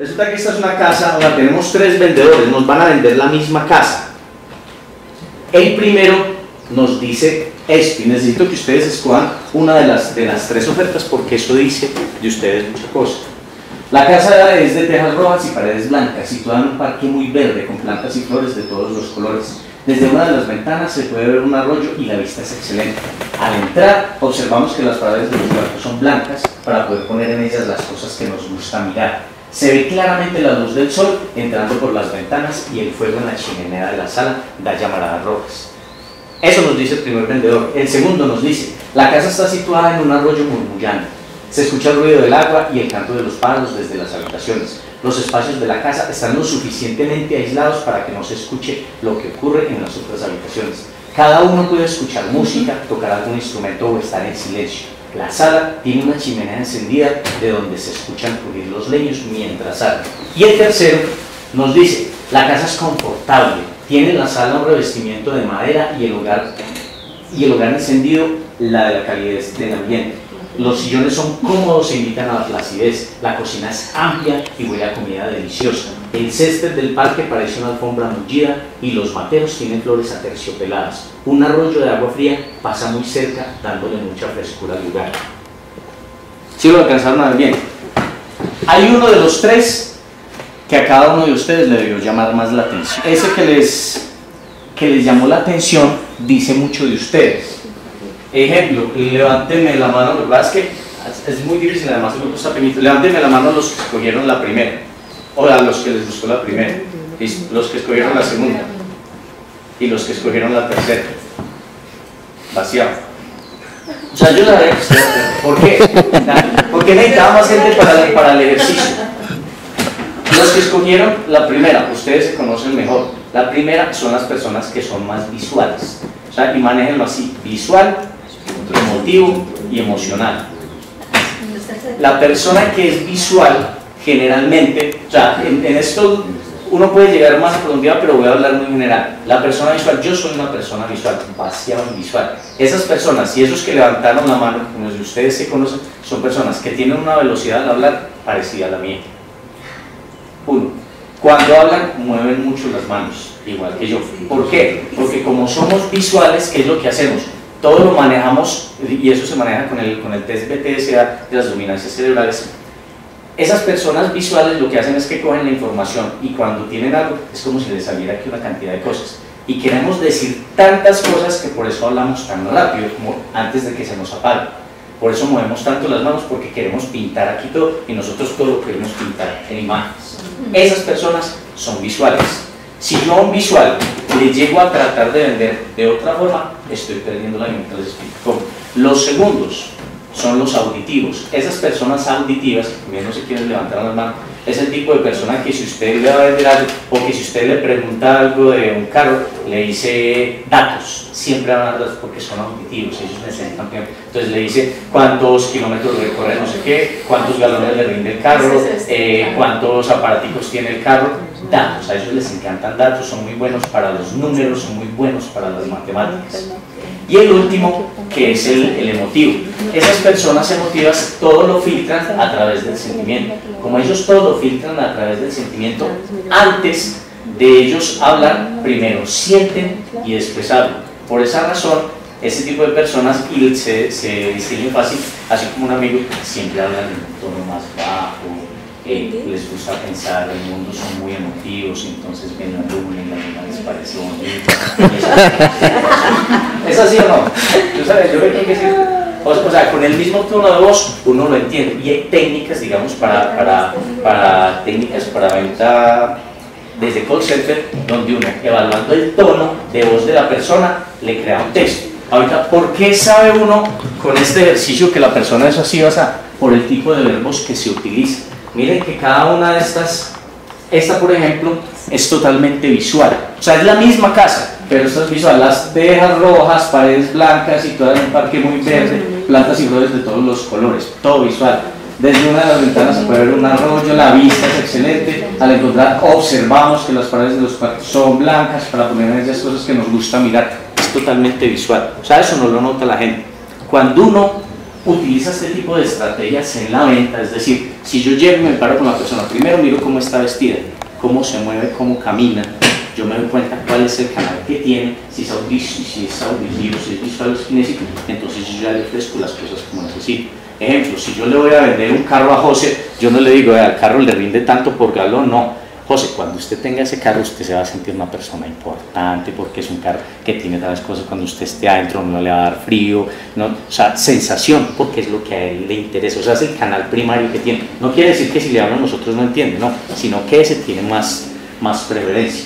Resulta que esta es una casa, ahora tenemos 3 vendedores, nos van a vender la misma casa. El primero nos dice esto, y necesito que ustedes escojan una de las 3 ofertas porque eso dice de ustedes mucha cosa. La casa es de tejas rojas y paredes blancas, situada en un parque muy verde con plantas y flores de todos los colores. Desde una de las ventanas se puede ver un arroyo y la vista es excelente. Al entrar observamos que las paredes de los cuartos son blancas para poder poner en ellas las cosas que nos gusta mirar. Se ve claramente la luz del sol entrando por las ventanas y el fuego en la chimenea de la sala da llamaradas rojas. Eso nos dice el primer vendedor. El segundo nos dice, la casa está situada en un arroyo murmullante. Se escucha el ruido del agua y el canto de los pájaros desde las habitaciones. Los espacios de la casa están lo suficientemente aislados para que no se escuche lo que ocurre en las otras habitaciones. Cada uno puede escuchar música, tocar algún instrumento o estar en silencio. La sala tiene una chimenea encendida de donde se escuchan crujir los leños mientras arden. Y el tercero nos dice, la casa es confortable, tiene en la sala un revestimiento de madera y el hogar encendido, la de la calidez del ambiente. Los sillones son cómodos e invitan a la placidez. La cocina es amplia y huele a comida deliciosa. El césped del parque parece una alfombra mullida y los materos tienen flores aterciopeladas. Un arroyo de agua fría pasa muy cerca, dándole mucha frescura al lugar. ¿Sí lo alcanzaron a ver bien? Hay uno de los 3 que a cada uno de ustedes le debió llamar más la atención. Ese que les llamó la atención dice mucho de ustedes. Ejemplo, levánteme la mano, lo que pasa es que es muy difícil, además me gusta pequeñito. Levánteme la mano a los que escogieron la primera, o a los que les gustó la primera, y los que escogieron la segunda, y los que escogieron la tercera. Vaciado. O sea, yo la verdad, ¿por qué? Porque necesitaba más gente para el ejercicio. Los que escogieron la primera, ustedes se conocen mejor. La primera son las personas que son más visuales. O sea, y manéjenlo así, visual, emotivo y emocional. La persona que es visual, generalmente, o sea, en esto uno puede llegar más a profundidad, pero voy a hablar muy general. La persona visual, yo soy una persona visual, demasiado visual. Esas personas y esos que levantaron la mano, como si ustedes se conocen, son personas que tienen una velocidad al hablar parecida a la mía. Uno, cuando hablan mueven mucho las manos, igual que yo. ¿Por qué? Porque como somos visuales, ¿qué es lo que hacemos? Todo lo manejamos, y eso se maneja con el test BTSA de las dominancias cerebrales. Esas personas visuales lo que hacen es que cogen la información y cuando tienen algo es como si les saliera aquí una cantidad de cosas. Y queremos decir tantas cosas que por eso hablamos tan rápido, como antes de que se nos apague. Por eso movemos tanto las manos, porque queremos pintar aquí todo y nosotros todo lo queremos pintar en imágenes. Esas personas son visuales. Si yo a un visual le llego a tratar de vender de otra forma, estoy perdiendo la mientras les explico cómo. Los segundos son los auditivos. Esas personas auditivas, también no se quieren levantar las manos, es el tipo de persona que si usted le va a vender algo o que si usted le pregunta algo de un carro, le dice datos, siempre van a dar datos porque son auditivos, ellos necesitan tiempo. Entonces le dice cuántos kilómetros recorre no sé qué, cuántos galones le rinde el carro, cuántos aparaticos tiene el carro, datos. A ellos les encantan datos, son muy buenos para los números, son muy buenos para las matemáticas. Y el último, que es el emotivo. Esas personas emotivas todo lo filtran a través del sentimiento. Como ellos todo lo filtran a través del sentimiento, antes de ellos hablar, primero sienten y después hablan. Por esa razón, ese tipo de personas, y se distinguen fácil, así como un amigo, siempre hablan en un tono más bajo, les gusta pensar, el mundo son muy emotivos, entonces ven la luna y la luna les parece bonita. ¿Es así o no? Yo creo que sí. O sea, con el mismo tono de voz uno lo entiende. Y hay técnicas, digamos, para venta desde call center, donde uno, evaluando el tono de voz de la persona, le crea un texto. Ahorita, ¿por qué sabe uno con este ejercicio que la persona es así o así? Por el tipo de verbos que se utiliza. Miren que cada una de estas, esta por ejemplo, es totalmente visual. O sea, es la misma casa, pero esta es visual. Las tejas rojas, paredes blancas y todo en un parque muy verde, plantas y flores de todos los colores, todo visual. Desde una de las ventanas se puede ver un arroyo, la vista es excelente. Al encontrar, observamos que las paredes de los cuartos son blancas para poner en ellas cosas que nos gusta mirar. Es totalmente visual. O sea, eso no lo nota la gente. Cuando uno utiliza este tipo de estrategias en la venta, es decir, si yo llego y me paro con la persona, primero miro cómo está vestida, cómo se mueve, cómo camina, yo me doy cuenta cuál es el canal que tiene, si es auditivo, si es visual o kinésico, entonces yo ya le ofrezco las cosas como necesito. Ejemplo, si yo le voy a vender un carro a José, yo no le digo, al carro le rinde tanto por galón, no. José, cuando usted tenga ese carro, usted se va a sentir una persona importante porque es un carro que tiene tales cosas, cuando usted esté adentro no le va a dar frío, ¿no? O sea, sensación, porque es lo que a él le interesa, o sea, es el canal primario que tiene. No quiere decir que si le hablan a nosotros no entiende, no, sino que ese tiene más preferencia.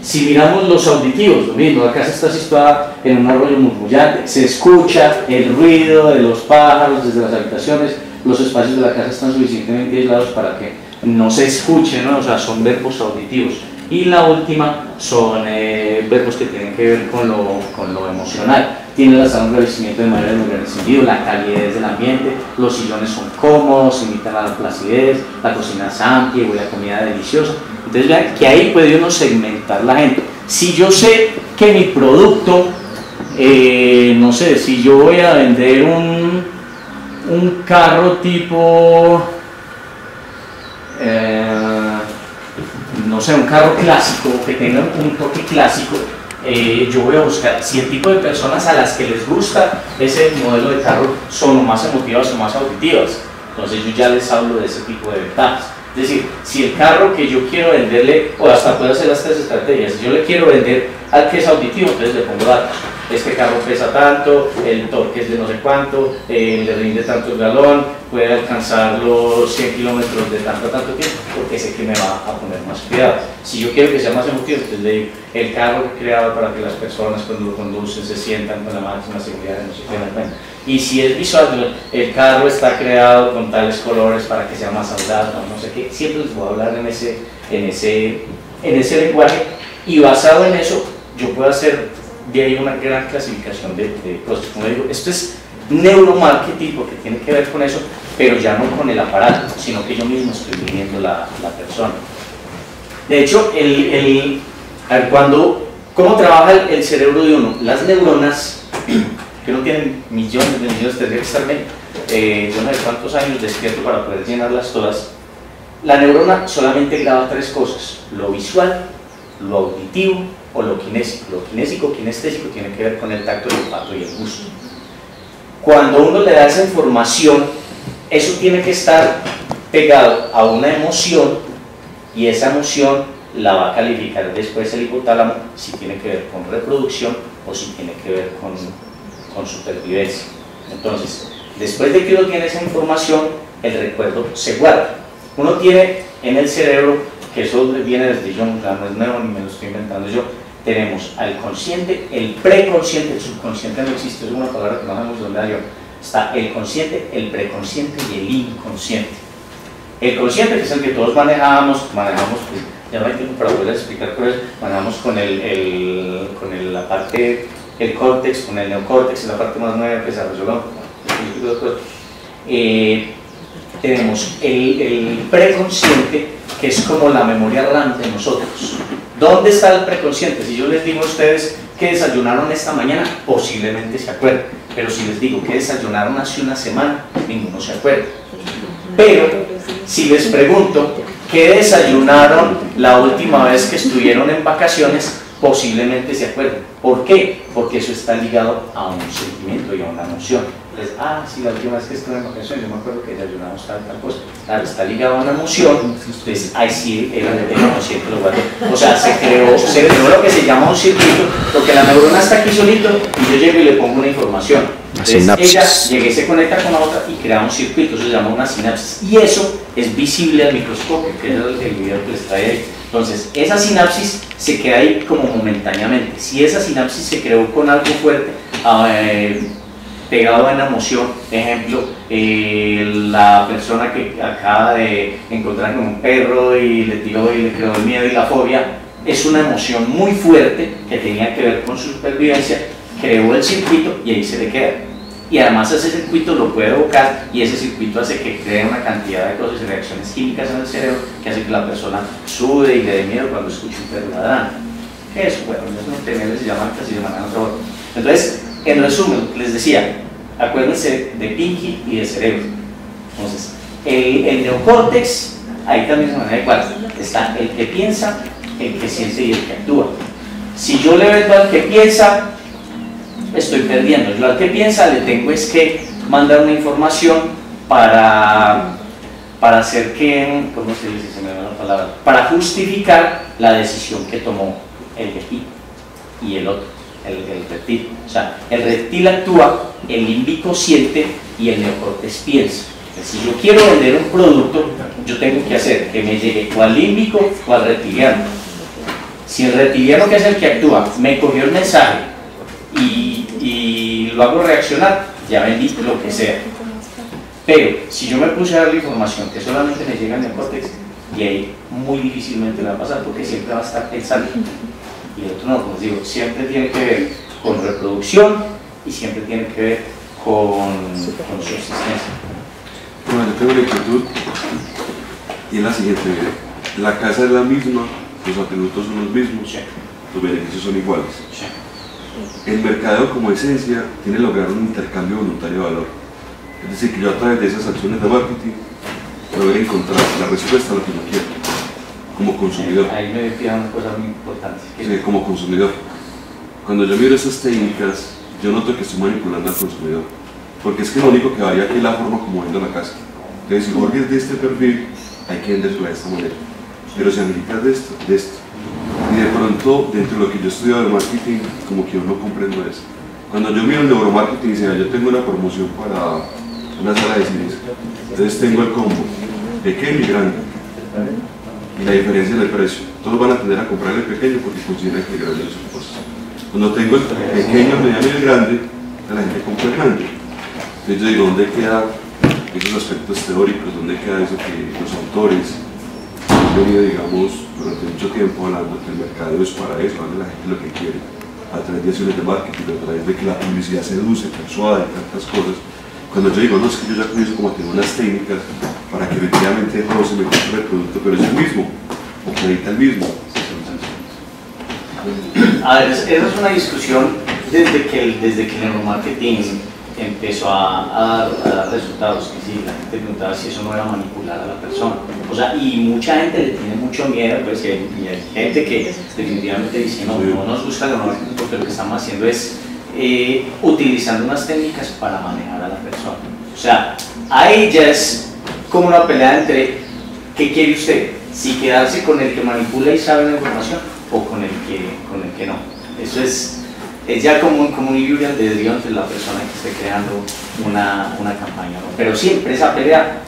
Si miramos los auditivos, lo mismo, la casa está situada en un arroyo murmullante, se escucha el ruido de los pájaros desde las habitaciones, los espacios de la casa están suficientemente aislados para que no se escuche, ¿no? O sea, son verbos auditivos. Y la última son verbos que tienen que ver con lo emocional. Tiene la sala un revestimiento de madera de muy gran sentido, la calidez del ambiente, los sillones son cómodos, imitan a la placidez, la cocina es amplia y huele a comida deliciosa. Entonces vean que ahí puede uno segmentar la gente. Si yo sé que mi producto, no sé, si yo voy a vender un carro tipo, no sé, un carro clásico, que tenga un toque clásico, yo voy a buscar si el tipo de personas a las que les gusta ese modelo de carro son o más emotivas o más auditivas. Entonces yo ya les hablo de ese tipo de ventajas. Es decir, si el carro que yo quiero venderle, o hasta puedo hacer las tres estrategias, si yo le quiero vender al que es auditivo, entonces le pongo datos. Este carro pesa tanto, el torque es de no sé cuánto, le rinde tanto el galón, puede alcanzar los 100 kilómetros de tanto tiempo, porque sé que me va a poner más cuidado. Si yo quiero que sea más emotivo, entonces le digo, el carro creado para que las personas cuando lo conducen se sientan con la máxima seguridad de no sé qué. Y si es visual, el carro está creado con tales colores para que sea más audaz, no sé qué. Siempre les voy a hablar en ese lenguaje, y basado en eso yo puedo hacer de ahí una gran clasificación de cosas. Como digo, esto es neuromarketing porque tiene que ver con eso, pero ya no con el aparato, sino que yo mismo estoy viviendo la persona. De hecho, ¿cómo trabaja el cerebro de uno? Las neuronas, que no tienen millones de millones, tendría que estar yo no sé cuántos años despierto para poder llenarlas todas. La neurona solamente graba tres cosas: lo visual, lo auditivo o lo kinésico. Lo kinésico, kinestésico, tiene que ver con el tacto, el olfato y el gusto. Cuando uno le da esa información, eso tiene que estar pegado a una emoción, y esa emoción la va a calificar después el hipotálamo si tiene que ver con reproducción o si tiene que ver con supervivencia. Entonces, después de que uno tiene esa información, el recuerdo se guarda. Uno tiene en el cerebro, que eso viene desde Jung, no es nuevo ni me lo estoy inventando yo, tenemos al consciente, el preconsciente, el subconsciente no existe, es una palabra que no sabemos de dónde hay. Está el consciente, el preconsciente y el inconsciente. El consciente, que es el que todos manejamos pues, ya no hay tiempo para volver a explicar cuál es, manejamos con la parte, el córtex, con el neocórtex, la parte más nueva que desarrolló. Tenemos el preconsciente, que es como la memoria RAM de nosotros. ¿Dónde está el preconsciente? Si yo les digo a ustedes que desayunaron esta mañana, posiblemente se acuerden, pero si les digo que desayunaron hace una semana, ninguno se acuerda. Pero si les pregunto qué desayunaron la última vez que estuvieron en vacaciones, posiblemente se acuerden. ¿Por qué? Porque eso está ligado a un sentimiento y a una emoción. Entonces, sí, la última vez que estuve en vacaciones, yo me acuerdo que desayunamos tal cosa. Claro, está ligado a una emoción, entonces ahí sí el inconsciente lo guarda. O sea, se creó lo que se llama un circuito, porque la neurona está aquí solito y yo llego y le pongo una información. Entonces ella se conecta con la otra y crea un circuito, eso se llama una sinapsis. Y eso es visible al microscopio, que es el video que les trae ahí. Entonces, esa sinapsis se queda ahí como momentáneamente. Si esa sinapsis se creó con algo fuerte, pegado a una emoción, ejemplo, la persona que acaba de encontrar con un perro y le tiró y le creó el miedo y la fobia, es una emoción muy fuerte que tenía que ver con su supervivencia, creó el circuito y ahí se le queda. Y además ese circuito lo puede evocar y ese circuito hace que cree una cantidad de cosas y reacciones químicas en el cerebro que hace que la persona sude y le dé miedo cuando escucha un perro ladrando. Eso, bueno, eso no se llama casi de manera otra. Entonces, en resumen, les decía, Acuérdense de Pinky y de cerebro. Entonces, el neocórtex, ahí también de manera igual, está el que piensa, el que siente y el que actúa. Si yo le vendo al que piensa, estoy perdiendo. Yo al que piensa le tengo es que mandar una información para hacer que, ¿cómo se dice? Se me va la palabra. Para justificar la decisión que tomó el reptil y el otro, el reptil. O sea, el reptil actúa, el límbico siente y el neocórtex piensa. Si yo quiero vender un producto, yo tengo que hacer que me llegue o al límbico o al reptiliano. Si el reptiliano, que es el que actúa, me cogió el mensaje y lo hago reaccionar, ya vendí lo que sea. Pero si yo me puse a dar la información que solamente me llega al neocórtex, y ahí muy difícilmente me va a pasar, porque siempre va a estar pensando. Y el otro no, como digo, siempre tiene que ver con reproducción y siempre tiene que ver con subsistencia. Bueno, yo tengo una inquietud y es la siguiente: la casa es la misma, los atributos son los mismos, sí, los beneficios son iguales. Sí. El mercadeo como esencia tiene que lograr un intercambio voluntario de valor. Es decir, que yo a través de esas acciones de marketing me voy a encontrar la respuesta a lo que yo quiero, como consumidor. Ahí me decía una cosa muy importante. Sí, como consumidor. Cuando yo miro esas técnicas, yo noto que estoy manipulando al consumidor. Porque es que lo único que varía aquí es la forma como vendo la casa. Entonces, si Jorge es de este perfil, hay que vendérsela de esta manera. Pero si Angélica es de esto, de esto. Y de pronto, dentro de lo que yo he estudiado de marketing, como que yo no comprendo eso. Cuando yo miro el neuromarketing y dice, yo tengo una promoción para una sala de cines, entonces tengo el combo pequeño y grande. Y la diferencia en el precio. Todos van a tender a comprar el pequeño porque consideran que el grande es su costo. Cuando tengo el pequeño, el mediano y el grande, la gente compra el grande. Entonces yo digo, ¿dónde quedan esos aspectos teóricos? ¿Dónde queda eso que los autores han venido, digamos, durante mucho tiempo hablando que el mercado es para eso, darle a la gente lo que quiere, a través de acciones de marketing, a través de que la publicidad seduce, persuade, tantas cosas? Cuando yo digo, no, es que yo ya comienzo como a tener unas técnicas para que efectivamente todo se me compre el producto, pero es el mismo, o acredita el mismo. A ver, esa es una discusión desde que el neuromarketing empezó a dar resultados, que sí, la gente preguntaba si eso no era manipular a la persona. O sea, y mucha gente le tiene mucho miedo, pues, y hay gente que definitivamente dice, no, no nos gusta el neuromarketing porque lo que estamos haciendo es utilizando unas técnicas para manejar a la persona. O sea, ahí ya es como una pelea entre ¿qué quiere usted? Si quedarse con el que manipula y sabe la información o con el que no. Eso es ya como un libre albedrío entre la persona que esté creando una campaña, ¿no? Pero siempre esa pelea,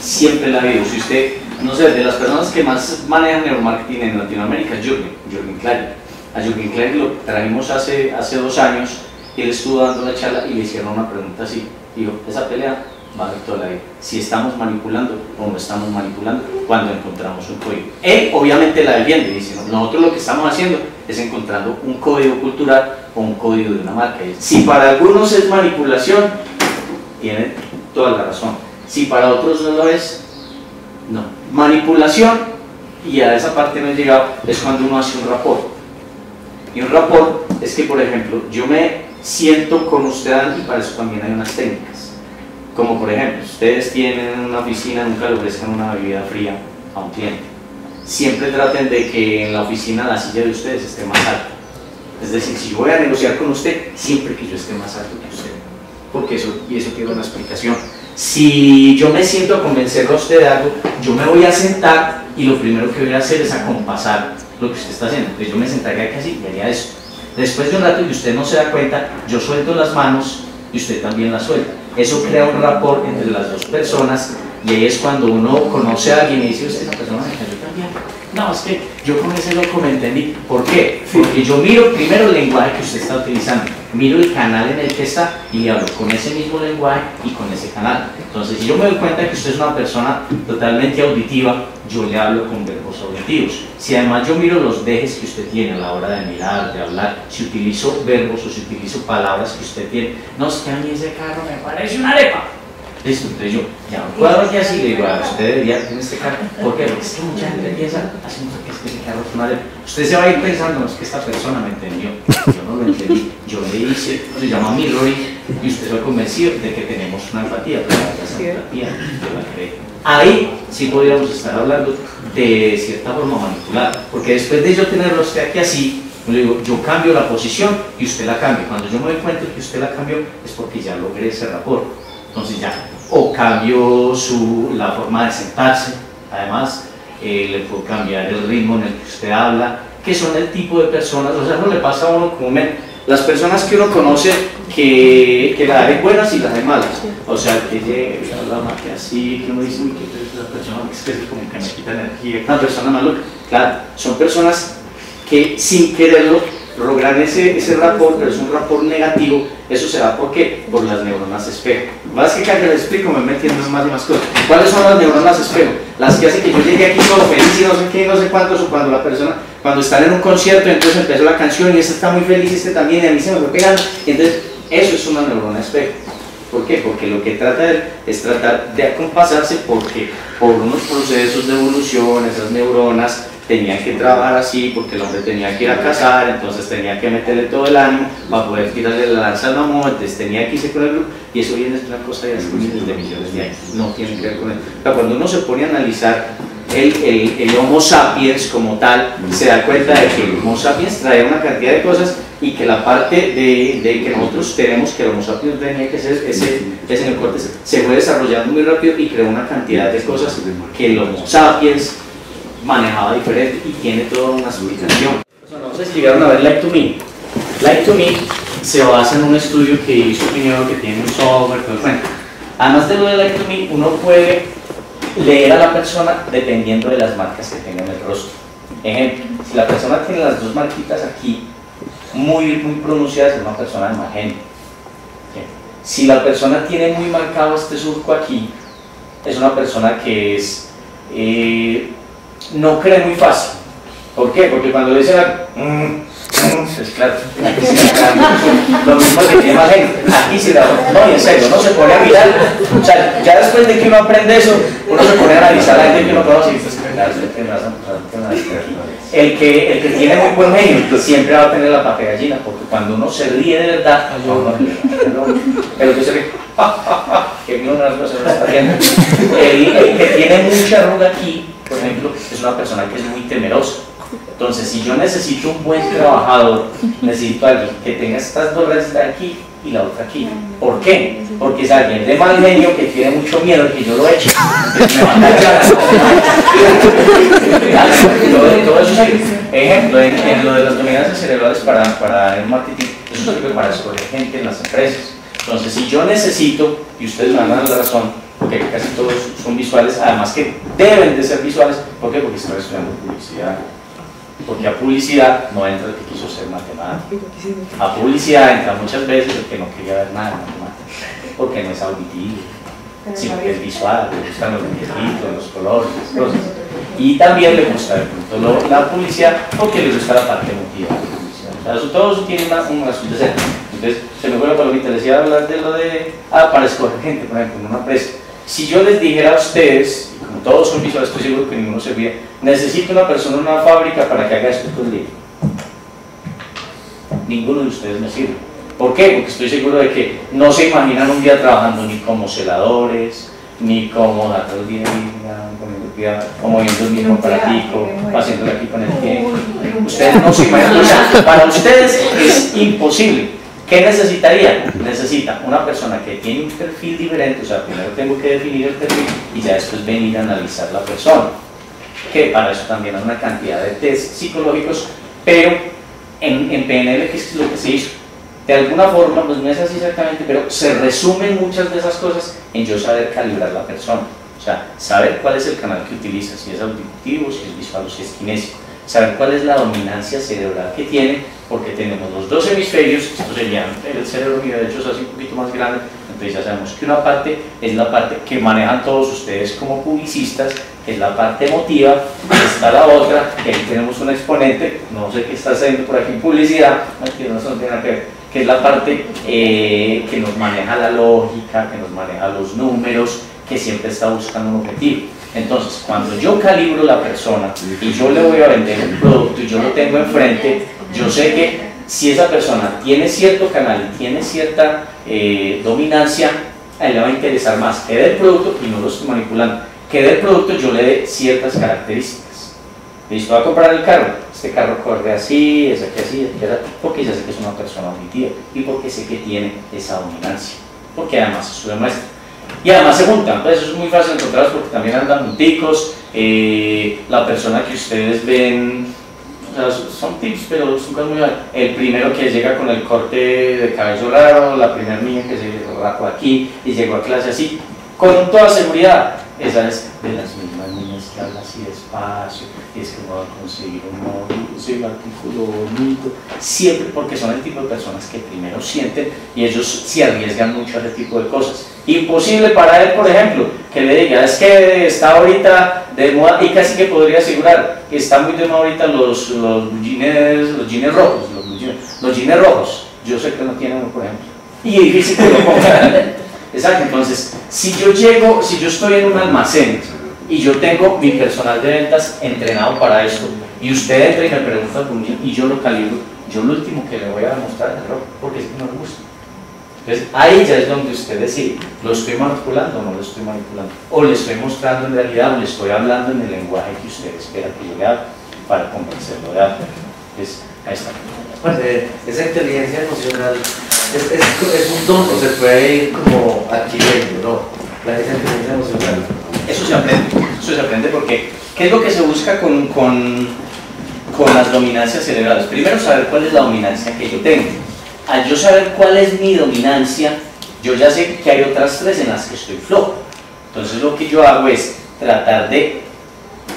siempre la ha habido. Si usted, no sé, de las personas que más manejan neuromarketing en Latinoamérica es Jürgen Klager. A Jürgen Klager lo trajimos hace 2 años y él estuvo dando la charla y le hicieron una pregunta así. Dijo, esa pelea va a ser toda la vida. Si estamos manipulando o no estamos manipulando cuando encontramos un código. Él obviamente la defiende y dice, no, nosotros lo que estamos haciendo es encontrando un código cultural o un código de una marca. Si para algunos es manipulación, tiene toda la razón. Si para otros no lo es, no. Manipulación, y a esa parte no he llegado, es cuando uno hace un rapport. Y un rapport es que, por ejemplo, yo me siento con usted y para eso también hay unas técnicas. Como por ejemplo, ustedes tienen una oficina, nunca le ofrezcan una bebida fría a un cliente. Siempre traten de que en la oficina la silla de ustedes esté más alta. Es decir, si yo voy a negociar con usted, siempre que yo esté más alto que usted. Porque eso tiene una explicación. Si yo me siento a convencerlo a usted de algo, yo me voy a sentar y lo primero que voy a hacer es acompasar lo que usted está haciendo. Entonces yo me sentaría casi y haría eso. Después de un rato y usted no se da cuenta, yo suelto las manos y usted también las suelta. Eso crea un rapport entre las dos personas y ahí es cuando uno conoce a alguien y dice, esa persona me cayó también. No, es que yo con ese loco me entendí. ¿Por qué? Porque yo miro primero el lenguaje que usted está utilizando, miro el canal en el que está y le hablo con ese mismo lenguaje y con ese canal. Entonces, si yo me doy cuenta que usted es una persona totalmente auditiva, yo le hablo con verbos auditivos. Si además yo miro los dejes que usted tiene a la hora de mirar, de hablar, si utilizo verbos o si utilizo palabras que usted tiene, no, es que a mí ese carro me parece una arepa. Listo, entonces yo, ya un cuadro que así, le digo, usted debería tener este carro, ¿por qué? Porque es que mucha gente piensa, haciendo que este carro es madre. Usted se va a ir pensando, no, es que esta persona me entendió, yo no lo entendí, yo le hice, se llama mirroring, y usted se va convencido de que tenemos una empatía, pero esa empatía yo la creé. Ahí sí podríamos estar hablando de cierta forma manipular, porque después de yo tenerlo usted aquí así, yo le digo, yo cambio la posición y usted la cambia. Cuando yo me doy cuenta que usted la cambió, es porque ya logré ese rapport. Entonces ya, o cambio la forma de sentarse, además le puedo cambiar el ritmo en el que usted habla, que son el tipo de personas, o sea, no le pasa a uno comúnmente, las personas que uno conoce que las hay buenas y las hay malas, o sea, que llega y habla más que así, que uno dice, uy, que es la persona que es como que me quita energía, una persona maluca, claro, son personas que sin quererlo logran ese rapport, pero es un rapport negativo. Eso se da ¿por qué? Por las neuronas espejo. Más que cada que les explico me metiendo más y más cosas. ¿Cuáles son las neuronas espejo? Las que hacen que yo llegue aquí todo feliz y no sé qué, no sé cuántos, o cuando la persona, cuando están en un concierto, entonces empezó la canción y este está muy feliz y este también, y a mí se me fue pegando, y entonces eso es una neurona espejo. ¿Por qué? Porque lo que trata es tratar de acompasarse, porque por unos procesos de evolución esas neuronas tenían que trabajar así, porque el hombre tenía que ir a cazar, entonces tenía que meterle todo el ánimo para poder tirarle la lanza al mamón, entonces tenía que irse con el grupo, y eso viene de una cosa de hace miles de millones de años, no tiene que ver con eso. O sea, cuando uno se pone a analizar el Homo sapiens como tal, se da cuenta de que el Homo sapiens trae una cantidad de cosas y que la parte de que nosotros tenemos, que el Homo sapiens tenía que ser ese en el córtex, se fue desarrollando muy rápido y creó una cantidad de cosas que el Homo sapiens manejaba diferente y tiene toda una explicación. No sé si llegaron a ver Like to Me. Like to Me se basa en un estudio que hizo Piñero, que tiene un software, todo el cuento. Además de lo de Like to Me, uno puede leer a la persona dependiendo de las marcas que tenga en el rostro. Ejemplo, si la persona tiene las dos marquitas aquí muy pronunciadas, es una persona de mal genio. Si la persona tiene muy marcado este surco aquí, es una persona que es no cree muy fácil. ¿Por qué? Porque cuando le dicen es claro, aquí sí lo mismo que tiene más gente, aquí sí no, y en serio, uno se pone a mirar, o sea, ya después de que uno aprende eso, uno se pone a analizar a la gente que uno conoce y dice, el que tiene muy buen genio siempre va a tener la pata de gallina, porque cuando uno se ríe de verdad, pero que se ríe, que vino una cosa no está riendo. El que tiene mucha arruga aquí, por ejemplo, es una persona que es muy temerosa. Entonces, si yo necesito un buen trabajador, necesito a alguien que tenga estas dos rayitas aquí y la otra aquí. ¿Por qué? Porque es alguien de mal genio que tiene mucho miedo que yo lo eche. Me va a cachar. Todo eso sí. Ejemplo, en lo de las dominancias cerebrales para el marketing, eso sirve para escoger gente en las empresas. Entonces, si yo necesito, y ustedes me van a dar la razón, porque casi todos son visuales, además que deben de ser visuales, ¿por qué? Porque estoy estudiando publicidad. Porque a publicidad no entra el que quiso ser matemático. A publicidad entra muchas veces el que no quería ver nada de matemáticas, porque no es auditivo, sino que es visual, le gustan los muñequitos, los colores, las cosas. Y también le gusta de pronto la publicidad, porque le gusta la parte emotiva de la publicidad. O sea, eso, todo eso tiene una suya de. Entonces, se me fue la palomita, les iba a hablar de lo de, para escoger gente, por ejemplo, en una empresa. Si yo les dijera a ustedes, y como todos son visuales, estoy seguro que ninguno serviría, necesito una persona en una fábrica para que haga esto todo el día. Ninguno de ustedes me sirve. ¿Por qué? Porque estoy seguro de que no se imaginan un día trabajando ni como celadores, ni como datos de como viendo el mismo aparatico, haciéndolo aquí con el tiempo. Ustedes no se imaginan, o sea, para ustedes es imposible. ¿Qué necesitaría? Necesita una persona que tiene un perfil diferente, o sea, primero tengo que definir el perfil y ya después venir a analizar la persona. Que para eso también hay una cantidad de test psicológicos, pero en PNL, ¿qué es lo que se hizo? De alguna forma, pues no es así exactamente, pero se resumen muchas de esas cosas en yo saber calibrar la persona. O sea, saber cuál es el canal que utiliza, si es auditivo, si es visual o si es kinésico. Saber cuál es la dominancia cerebral que tiene, porque tenemos los dos hemisferios, esto sería el cerebro mío, de hecho es así un poquito más grande, entonces ya sabemos que una parte es la parte que manejan todos ustedes como publicistas, que es la parte emotiva, está la otra, que ahí tenemos un exponente, no sé qué está haciendo por aquí en publicidad, no tiene nada que ver, que es la parte que nos maneja la lógica, que nos maneja los números, que siempre está buscando un objetivo. Entonces, cuando yo calibro la persona y yo le voy a vender un producto y yo lo tengo enfrente, yo sé que si esa persona tiene cierto canal y tiene cierta dominancia, a él le va a interesar más que del producto, y no lo estoy manipulando, que del producto yo le dé ciertas características. Listo, va a comprar el carro, este carro corre así, es aquí así, porque ya sé que es una persona auditiva y porque sé que tiene esa dominancia, porque además eso demuestra. Y además se juntan, pues eso es muy fácil encontrarlos porque también andan junticos, la persona que ustedes ven, o sea, son tips, pero son cosas muy buenas. El primero que llega con el corte de cabello raro, la primera niña que se rapó aquí y llegó a clase así, con toda seguridad. Esa es de las mismas niñas que habla así despacio, y es que no va a conseguir un móvil, un artículo bonito, siempre, porque son el tipo de personas que primero sienten y ellos se arriesgan mucho a ese tipo de cosas. Imposible para él, por ejemplo, que le diga, es que está ahorita de moda, y casi que podría asegurar que está muy de moda ahorita los jeans rojos, los jeans rojos, yo sé que no tienen uno, por ejemplo, y es difícil que lo pongan. Exacto, entonces, si yo estoy en un almacén y yo tengo mi personal de ventas entrenado para esto, y usted entra y me pregunta por mí y yo lo calibro, yo lo último que le voy a demostrar es el rojo, porque es que no le gusta. Entonces, ahí ya es donde usted decide, ¿lo estoy manipulando o no lo estoy manipulando? O le estoy mostrando en realidad, o le estoy hablando en el lenguaje que usted espera que yo le hable para convencerlo de algo. Entonces, ahí está. Pues, esa inteligencia emocional es un don, o se puede ir como adquiriendo, ¿no? La inteligencia emocional. Eso se aprende porque, ¿qué es lo que se busca con las dominancias cerebrales? Primero, saber cuál es la dominancia que yo tengo. Al yo saber cuál es mi dominancia, yo ya sé que hay otras tres en las que estoy flojo. Entonces lo que yo hago es tratar de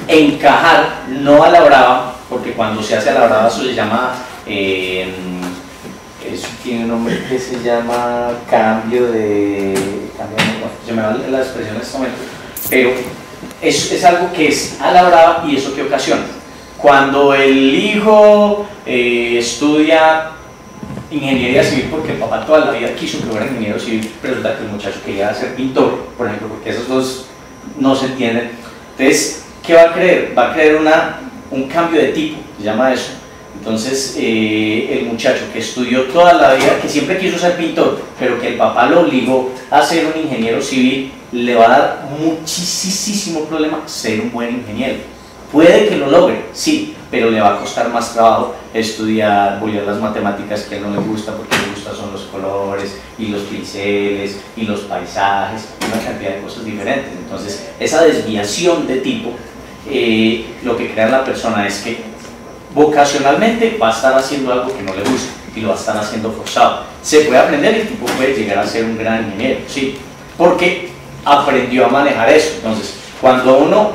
encajar, no a la brava, porque cuando se hace a la brava eso se llama, eso tiene un nombre que se llama se me va la expresión en este momento, pero es algo que es a la brava. ¿Y eso qué ocasiona? Cuando el hijo estudia ingeniería civil porque el papá toda la vida quiso que fuera ingeniero civil, pero resulta que el muchacho quería ser pintor, por ejemplo, porque esos dos no se entienden. Entonces, ¿qué va a creer? Va a creer un cambio de tipo, se llama eso. Entonces, el muchacho que estudió toda la vida, que siempre quiso ser pintor, pero que el papá lo obligó a ser un ingeniero civil, le va a dar muchísimo problema ser un buen ingeniero. Puede que lo logre, sí, pero le va a costar más trabajo estudiar, volver las matemáticas que a él no le gusta, porque le gustan son los colores y los pinceles y los paisajes, una cantidad de cosas diferentes. Entonces, esa desviación de tipo, lo que crea en la persona es que vocacionalmente va a estar haciendo algo que no le gusta y lo va a estar haciendo forzado. Se puede aprender y el tipo puede llegar a ser un gran ingeniero, sí, porque aprendió a manejar eso. Entonces, cuando uno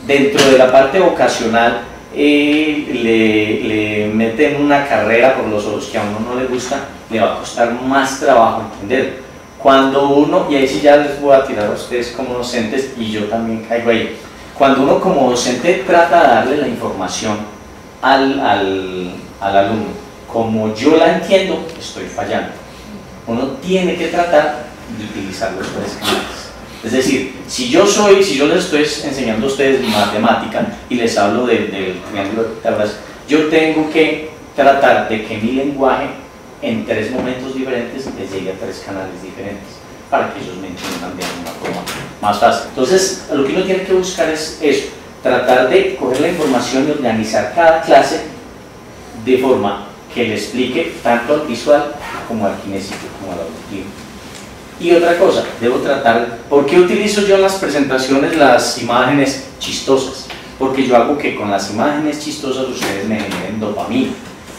dentro de la parte vocacional le meten una carrera por los ojos que a uno no le gusta, le va a costar más trabajo entender. Cuando uno, y ahí sí ya les voy a tirar a ustedes como docentes, y yo también caigo ahí, cuando uno como docente trata de darle la información al alumno como yo la entiendo, estoy fallando. Uno tiene que tratar de utilizar los tres canales. Es decir, si yo les estoy enseñando a ustedes matemática y les hablo del triángulo de Pitágoras, yo tengo que tratar de que mi lenguaje en tres momentos diferentes les llegue a tres canales diferentes para que ellos me entiendan de alguna forma más fácil. Entonces, lo que uno tiene que buscar es eso, tratar de coger la información y organizar cada clase de forma que le explique tanto al visual como al kinésico, como al auditivo. Y otra cosa, debo tratar, ¿por qué utilizo yo en las presentaciones las imágenes chistosas? Porque yo hago que con las imágenes chistosas ustedes me generen dopamina.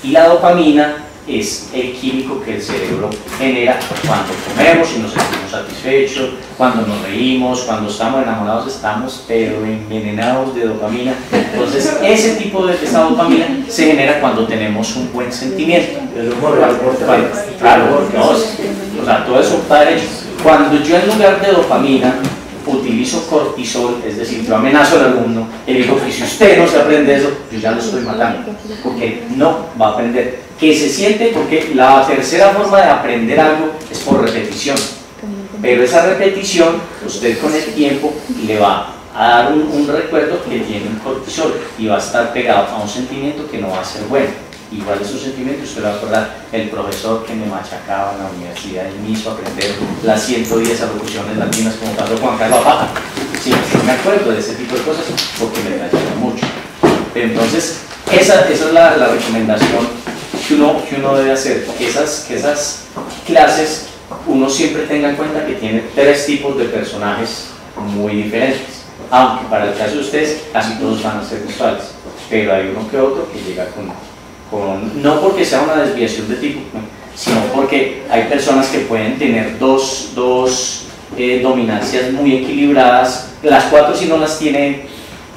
Y la dopamina es el químico que el cerebro genera cuando comemos y nos sentimos satisfechos, cuando nos reímos, cuando estamos enamorados, estamos pero envenenados de dopamina. Entonces ese tipo de esa dopamina se genera cuando tenemos un buen sentimiento. El humor, claro, no, o sea, todo eso está derecho. Cuando yo en lugar de dopamina utilizo cortisol, es decir, yo amenazo al alumno y digo que si usted no se aprende eso, yo ya lo estoy matando, porque no va a aprender. Que se siente, porque la tercera forma de aprender algo es por repetición, pero esa repetición, usted con el tiempo le va a dar un recuerdo que tiene un cortisol y va a estar pegado a un sentimiento que no va a ser bueno. Igual de esos sentimientos, usted va a acordar el profesor que me machacaba en la universidad y me hizo aprender las 110 alocuciones latinas como pasó Juan Carlos Apata. Sí, me acuerdo de ese tipo de cosas porque me ayuda mucho. Entonces, esa es la recomendación que uno debe hacer, que esas clases uno siempre tenga en cuenta que tiene 3 tipos de personajes muy diferentes, aunque para el caso de ustedes casi todos van a ser visuales, pero hay uno que otro que llega no porque sea una desviación de tipo, sino porque hay personas que pueden tener dos dominancias muy equilibradas, las 4 si no las tiene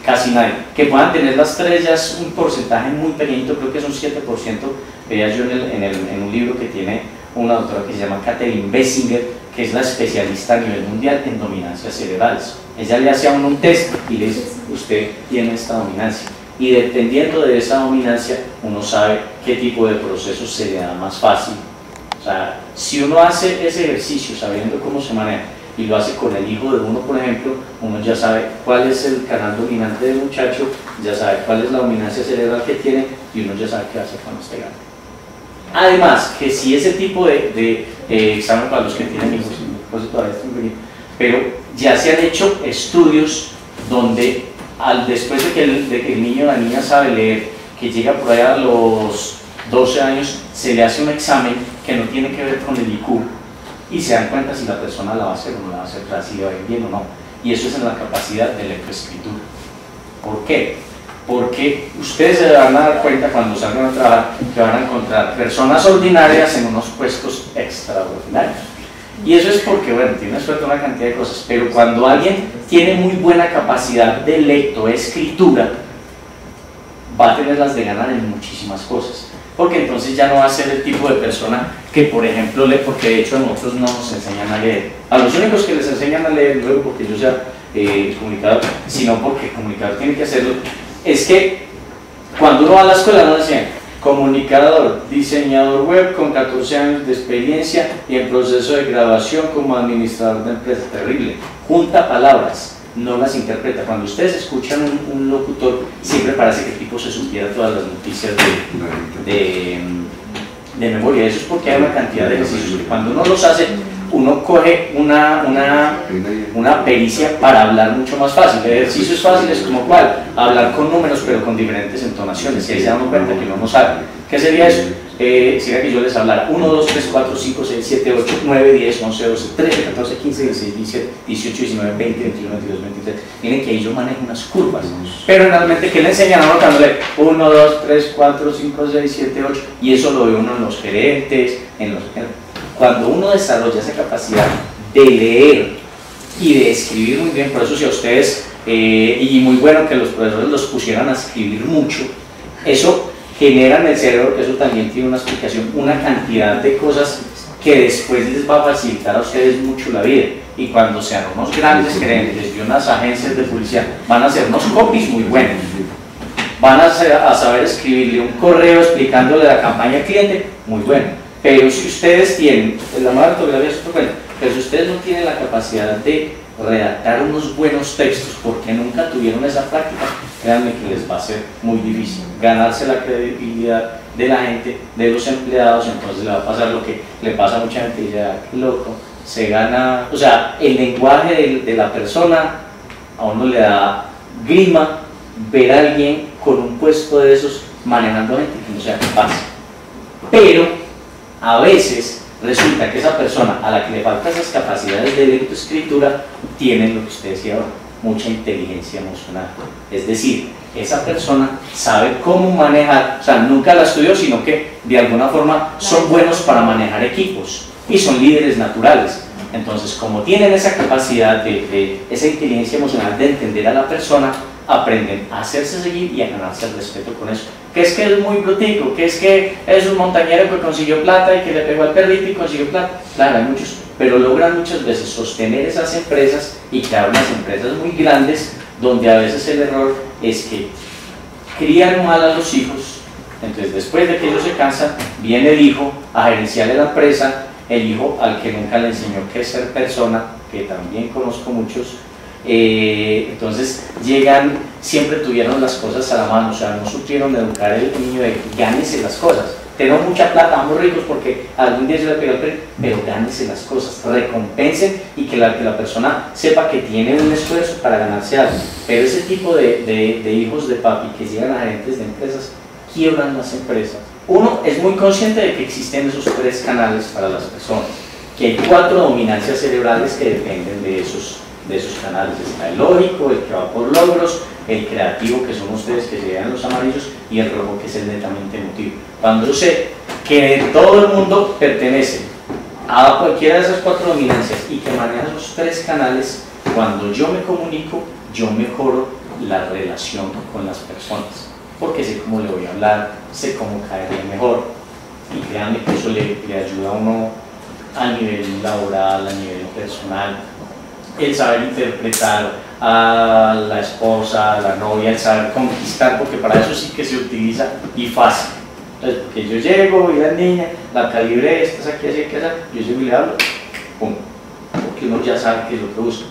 casi nadie, que puedan tener las 3 ya es un porcentaje muy pequeñito, creo que es un 7%, veía yo en un libro que tiene una doctora que se llama Catherine Bessinger, que es la especialista a nivel mundial en dominancias cerebrales. Ella le hace a uno un test y le dice, usted tiene esta dominancia. Y dependiendo de esa dominancia, uno sabe qué tipo de procesos se le da más fácil. O sea, si uno hace ese ejercicio sabiendo cómo se maneja y lo hace con el hijo de uno, por ejemplo, uno ya sabe cuál es el canal dominante del muchacho, ya sabe cuál es la dominancia cerebral que tiene y uno ya sabe qué hacer cuando esté grande. Además, que si ese tipo de examen para los que tienen hijos, pues todavía están pequeños, pero ya se han hecho estudios donde después de que el niño o la niña sabe leer, que llega por allá a los 12 años, se le hace un examen que no tiene que ver con el IQ y se dan cuenta si la persona la va a hacer o no la va a hacer, si le va a ir bien o no. Y eso es en la capacidad de lectoescritura. ¿Por qué? Porque ustedes se van a dar cuenta cuando salgan a trabajar que van a encontrar personas ordinarias en unos puestos extraordinarios. Y eso es porque, bueno, tiene suerte una cantidad de cosas, pero cuando alguien tiene muy buena capacidad de lectoescritura, va a tener las de ganar en muchísimas cosas. Porque entonces ya no va a ser el tipo de persona que, por ejemplo, lee, porque de hecho a nosotros no nos enseñan a leer. A los únicos que les enseñan a leer, luego porque yo sea comunicador, sino porque el comunicador tiene que hacerlo, es que cuando uno va a la escuela no enseñan comunicador, diseñador web con 14 años de experiencia y en proceso de graduación como administrador de empresa. Terrible, junta palabras, no las interpreta. Cuando ustedes escuchan un locutor, siempre parece que el tipo se supiera todas las noticias de memoria. Eso es porque hay una cantidad de ejercicios que cuando uno los hace, uno coge una pericia para hablar mucho más fácil. Ejercicios fáciles como cuál, hablar con números pero con diferentes entonaciones, y ahí se dan cuenta que uno no sabe. ¿Qué sería eso? Sería que yo les hablara 1, 2, 3, 4, 5, 6, 7, 8, 9, 10, 11, 12, 13, 14, 15, 16, 17, 18, 19, 20, 21, 22, 23. Miren que ahí yo manejo unas curvas, pero realmente ¿qué le enseñan a uno cuando lee 1, 2, 3, 4, 5, 6, 7, 8? Y eso lo ve uno en los gerentes, cuando uno desarrolla esa capacidad de leer y de escribir muy bien. Por eso si a ustedes, y muy bueno que los profesores los pusieran a escribir mucho, eso genera en el cerebro, que eso también tiene una explicación, una cantidad de cosas que después les va a facilitar a ustedes mucho la vida. Y cuando sean unos grandes gerentes de unas agencias de publicidad, van a hacer unos copies muy buenos, van a saber escribirle un correo explicándole la campaña al cliente, muy bueno. Pero si ustedes tienen, la mala ortografía es otro cuento, pero si ustedes no tienen la capacidad de redactar unos buenos textos porque nunca tuvieron esa práctica, créanme que les va a ser muy difícil ganarse la credibilidad de la gente, de los empleados. Entonces le va a pasar lo que le pasa a mucha gente y ya, qué loco, se gana, o sea, el lenguaje de la persona a uno le da grima ver a alguien con un puesto de esos manejando gente que no sea capaz. Pero a veces resulta que esa persona a la que le faltan esas capacidades de lectoescritura tiene lo que usted decía ahora, mucha inteligencia emocional. Es decir, esa persona sabe cómo manejar, o sea, nunca la estudió, sino que de alguna forma son buenos para manejar equipos y son líderes naturales. Entonces, como tienen esa capacidad esa inteligencia emocional de entender a la persona, aprenden a hacerse seguir y a ganarse el respeto con eso. Que es muy brutico, que es un montañero que consiguió plata y que le pegó al perrito y consiguió plata. Claro, hay muchos, pero logran muchas veces sostener esas empresas y crear unas empresas muy grandes, donde a veces el error es que crían mal a los hijos. Entonces, después de que ellos se cansan, viene el hijo a gerenciarle la empresa, el hijo al que nunca le enseñó qué es ser persona, que también conozco muchos. Entonces llegan, siempre tuvieron las cosas a la mano, o sea, no supieron educar al niño de gánese las cosas. Tenemos mucha plata, vamos ricos porque algún día se le pegó el premio, pero gánese las cosas, recompensen y que la persona sepa que tiene un esfuerzo para ganarse algo. Pero ese tipo de hijos de papi que llegan a gerentes de empresas, quiebran las empresas. Uno es muy consciente de que existen esos 3 canales para las personas, que hay 4 dominancias cerebrales que dependen de esos canales. Está el lógico, el que va por logros, el creativo, que son ustedes que se llevan los amarillos, y el rojo, que es el netamente emotivo. Cuando yo sé que todo el mundo pertenece a cualquiera de esas 4 dominancias y que maneja esos 3 canales, cuando yo me comunico, yo mejoro la relación con las personas, porque sé cómo le voy a hablar, sé cómo caerle mejor, y créanme que eso le ayuda a uno a nivel laboral, a nivel personal, el saber interpretar a la esposa, a la novia, el saber conquistar, porque para eso sí que se utiliza y fácil. Entonces, porque yo llego y la niña, la calibré, estás aquí, así que yo llego y le hablo, pum, porque uno ya sabe qué es lo que busca.